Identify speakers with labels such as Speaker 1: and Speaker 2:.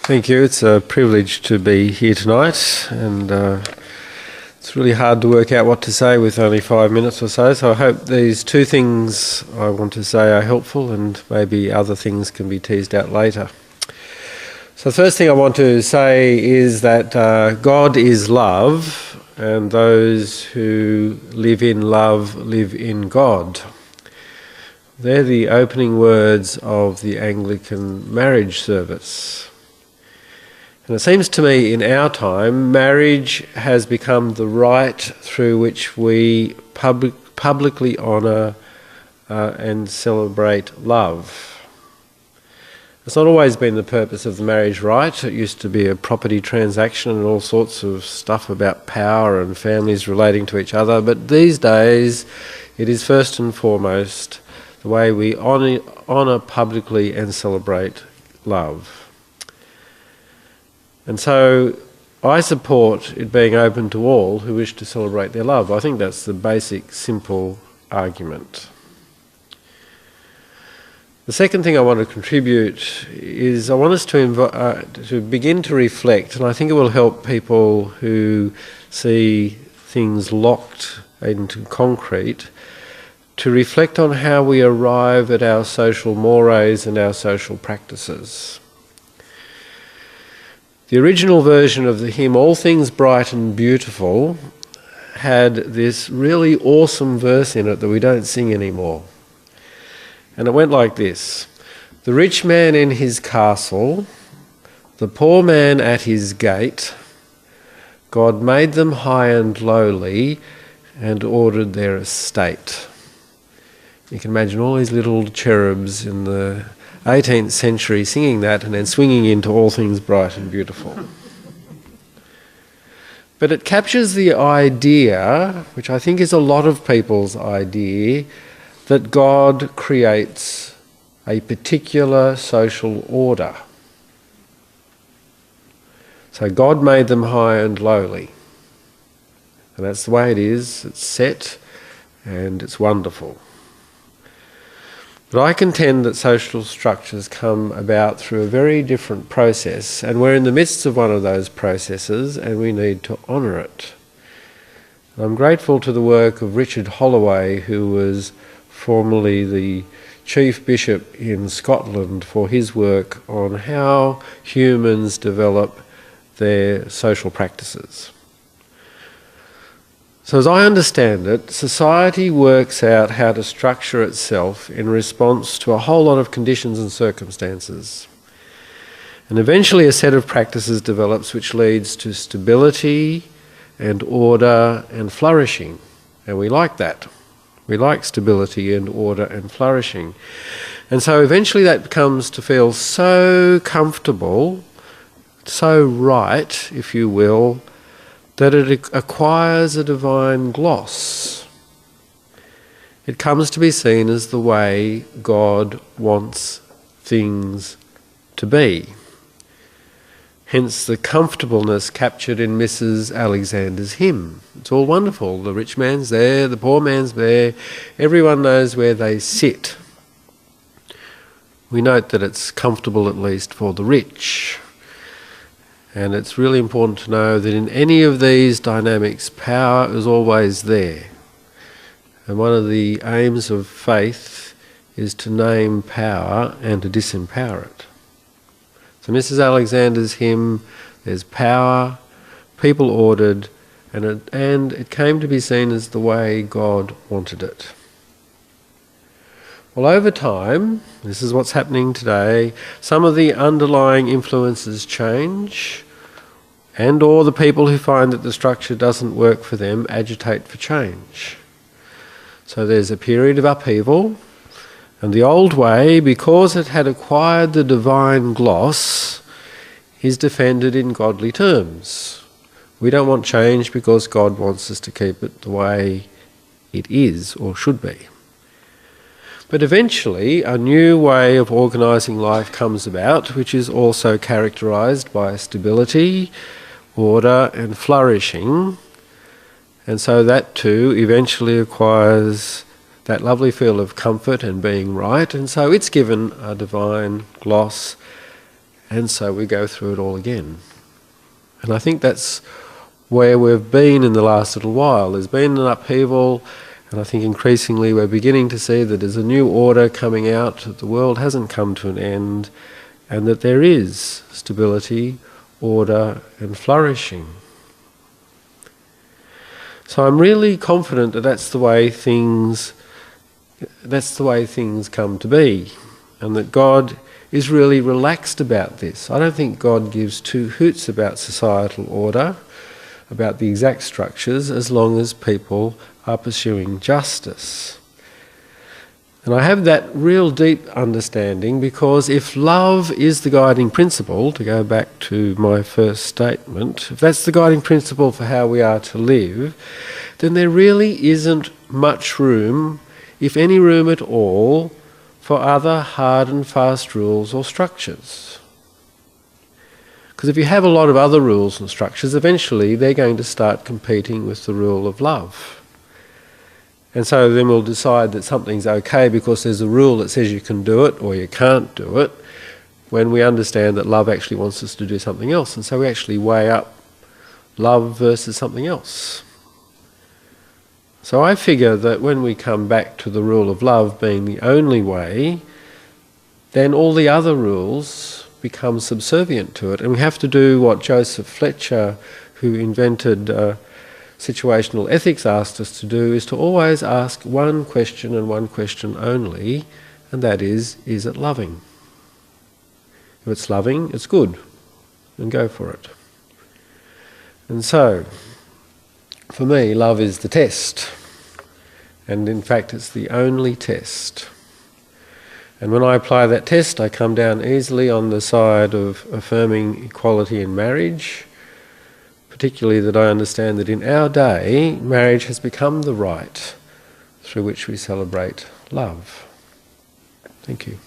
Speaker 1: Thank you. It's a privilege to be here tonight, and it's really hard to work out what to say with only 5 minutes or so, so I hope these two things I want to say are helpful and maybe other things can be teased out later. So the first thing I want to say is that God is love, and those who live in love live in God. They're the opening words of the Anglican marriage service. And it seems to me in our time, marriage has become the rite through which we publicly honour and celebrate love. It's not always been the purpose of the marriage rite. It used to be a property transaction and all sorts of stuff about power and families relating to each other. But these days, it is first and foremost the way we honour publicly and celebrate love. And so I support it being open to all who wish to celebrate their love. I think that's the basic, simple argument. The second thing I want to contribute is I want us to begin to reflect, and I think it will help people who see things locked into concrete, to reflect on how we arrive at our social mores and our social practices. The original version of the hymn, All Things Bright and Beautiful, had this really awesome verse in it that we don't sing anymore. And it went like this: the rich man in his castle, the poor man at his gate, God made them high and lowly and ordered their estate. You can imagine all these little cherubs in the 18th century singing that and then swinging into All Things Bright and Beautiful. But it captures the idea, which I think is a lot of people's idea, that God creates a particular social order. So God made them high and lowly. And that's the way it is. It's set and it's wonderful. But I contend that social structures come about through a very different process, and we're in the midst of one of those processes and we need to honour it. I'm grateful to the work of Richard Holloway, who was formerly the Chief Bishop in Scotland, for his work on how humans develop their social practices. So as I understand it, society works out how to structure itself in response to a whole lot of conditions and circumstances. And eventually a set of practices develops which leads to stability and order and flourishing. And we like that. We like stability and order and flourishing. And so eventually that comes to feel so comfortable, so right, if you will, that it acquires a divine gloss. It comes to be seen as the way God wants things to be. Hence the comfortableness captured in Mrs. Alexander's hymn. It's all wonderful. The rich man's there, the poor man's there, everyone knows where they sit. We note that it's comfortable at least for the rich. And it's really important to know that in any of these dynamics, power is always there. And one of the aims of faith is to name power and to disempower it. So Mrs. Alexander's hymn, there's power, people ordered, and it came to be seen as the way God wanted it. Well, over time, this is what's happening today, some of the underlying influences change, and or the people who find that the structure doesn't work for them agitate for change. So there's a period of upheaval, and the old way, because it had acquired the divine gloss, is defended in godly terms. We don't want change because God wants us to keep it the way it is or should be. But eventually a new way of organising life comes about, which is also characterised by stability, order and flourishing. And so that too eventually acquires that lovely feel of comfort and being right, and so it's given a divine gloss and so we go through it all again. And I think that's where we've been in the last little while. There's been an upheaval, and I think increasingly we're beginning to see that there's a new order coming out, that the world hasn't come to an end, and that there is stability, order and flourishing. So I'm really confident that that's the way things come to be, and that God is really relaxed about this. I don't think God gives two hoots about societal order, about the exact structures, as long as people are pursuing justice. And I have that real deep understanding because if love is the guiding principle, to go back to my first statement, if that's the guiding principle for how we are to live, then there really isn't much room, if any room at all, for other hard and fast rules or structures. Because if you have a lot of other rules and structures, eventually they're going to start competing with the rule of love. And so then we'll decide that something's okay because there's a rule that says you can do it or you can't do it, when we understand that love actually wants us to do something else. And so we actually weigh up love versus something else. So I figure that when we come back to the rule of love being the only way, then all the other rules become subservient to it. And we have to do what Joseph Fletcher, who invented situational ethics, asked us to do, is to always ask one question and one question only, and that is it loving? If it's loving, it's good, and go for it. And so, for me, love is the test, and in fact it's the only test. And when I apply that test, I come down easily on the side of affirming equality in marriage, particularly that I understand that in our day, marriage has become the rite through which we celebrate love. Thank you.